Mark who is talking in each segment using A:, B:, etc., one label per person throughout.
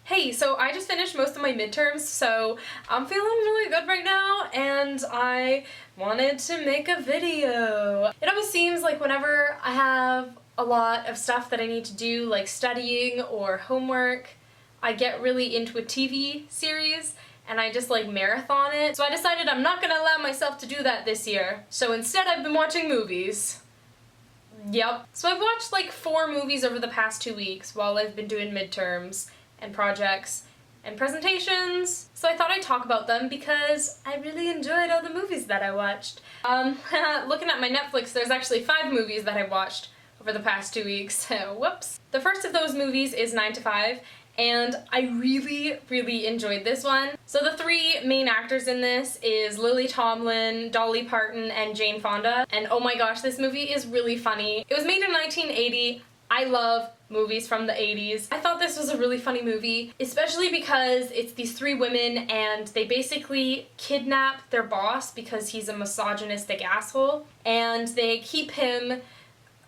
A: Hey, so I just finished most of my midterms, so I'm feeling really good right now, and I wanted to make a video. It always seems like whenever I have a lot of stuff that I need to do, like studying or homework, I get really into a TV series, and I just like marathon it. So I decided I'm not gonna allow myself to do that this year. So instead I've been watching movies. Yep. So I've watched like 4 movies over the past 2 weeks while I've been doing midterms and projects and presentations, so I thought I'd talk about them because I really enjoyed all the movies that I watched. Looking at my Netflix, there's actually 5 movies that I watched over the past 2 weeks. Whoops. The first of those movies is 9 to 5, and I really enjoyed this one. So the 3 main actors in this is Lily Tomlin, Dolly Parton, and Jane Fonda, and oh my gosh, this movie is really funny. It was made in 1980. I love movies from the 80s. I thought this was a really funny movie, especially because it's these 3 women and they basically kidnap their boss because he's a misogynistic asshole, and they keep him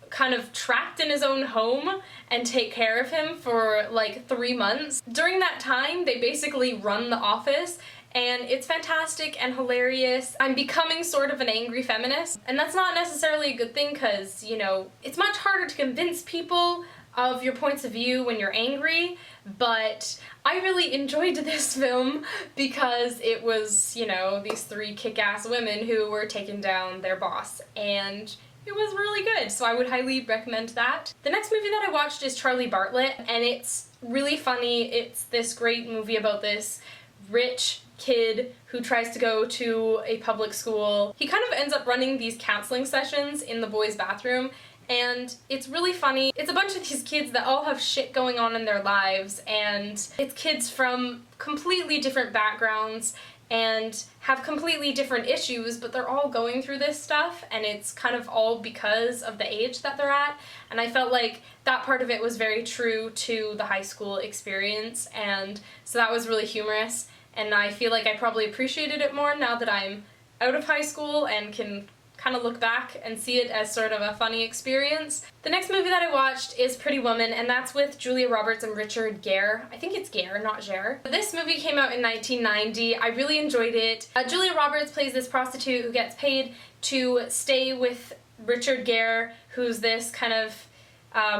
A: kind of trapped in his own home and take care of him for like 3 months. During that time, they basically run the office, and it's fantastic and hilarious. I'm becoming sort of an angry feminist, and that's not necessarily a good thing because, you know, it's much harder to convince people of your points of view when you're angry, but I really enjoyed this film because it was, you know, these 3 kick-ass women who were taking down their boss, and it was really good, so I would highly recommend that. The next movie that I watched is Charlie Bartlett, and it's really funny. It's this great movie about this rich kid who tries to go to a public school. He kind of ends up running these counseling sessions in the boys' bathroom, and it's really funny. It's a bunch of these kids that all have shit going on in their lives, and it's kids from completely different backgrounds and have completely different issues, but they're all going through this stuff, and it's kind of all because of the age that they're at, and I felt like that part of it was very true to the high school experience, and so that was really humorous, and I feel like I probably appreciated it more now that I'm out of high school and can kind of look back and see it as sort of a funny experience. The next movie that I watched is Pretty Woman, and that's with Julia Roberts and Richard Gere. I think it's Gere, not Gere. This movie came out in 1990. I really enjoyed it. Julia Roberts plays this prostitute who gets paid to stay with Richard Gere, who's this kind of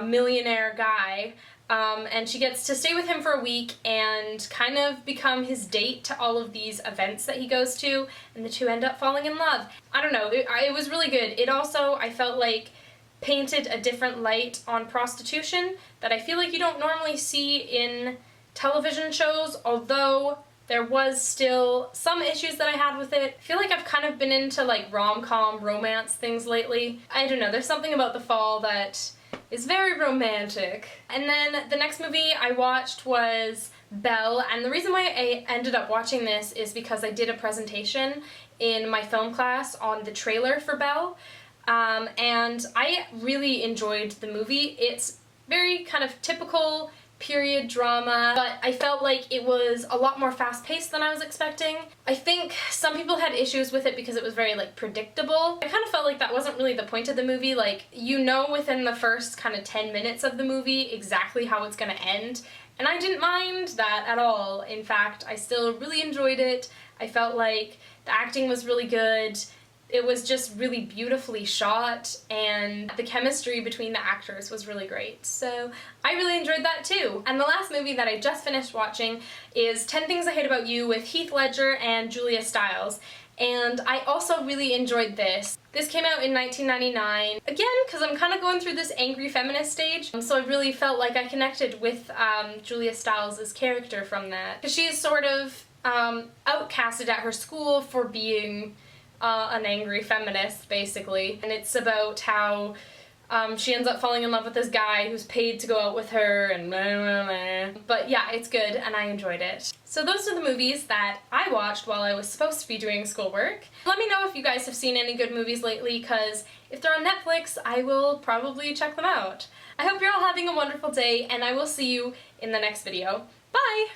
A: millionaire guy. And she gets to stay with him for a week and kind of become his date to all of these events that he goes to, and the two end up falling in love. I don't know, it was really good. It also, I felt like, painted a different light on prostitution that I feel like you don't normally see in television shows, although there was still some issues that I had with it. I feel like I've kind of been into like rom-com romance things lately. I don't know, there's something about the fall that is very romantic. And then the next movie I watched was Belle, and the reason why I ended up watching this is because I did a presentation in my film class on the trailer for Belle, and I really enjoyed the movie. It's very kind of typical period drama, but I felt like it was a lot more fast-paced than I was expecting. I think some people had issues with it because it was very like predictable. I kind of felt like that wasn't really the point of the movie. Like, you know within the first kind of 10 minutes of the movie exactly how it's gonna end, and I didn't mind that at all. In fact, I still really enjoyed it. I felt like the acting was really good. It was just really beautifully shot, and the chemistry between the actors was really great. So I really enjoyed that too. And the last movie that I just finished watching is 10 Things I Hate About You with Heath Ledger and Julia Stiles. And I also really enjoyed this. This came out in 1999. Again, because I'm kind of going through this angry feminist stage, so I really felt like I connected with Julia Stiles' character from that. Because she is sort of outcasted at her school for being an angry feminist, basically. And it's about how she ends up falling in love with this guy who's paid to go out with her, and blah, blah, blah. But yeah, it's good and I enjoyed it. So those are the movies that I watched while I was supposed to be doing schoolwork. Let me know if you guys have seen any good movies lately, because if they're on Netflix, I will probably check them out. I hope you're all having a wonderful day, and I will see you in the next video. Bye!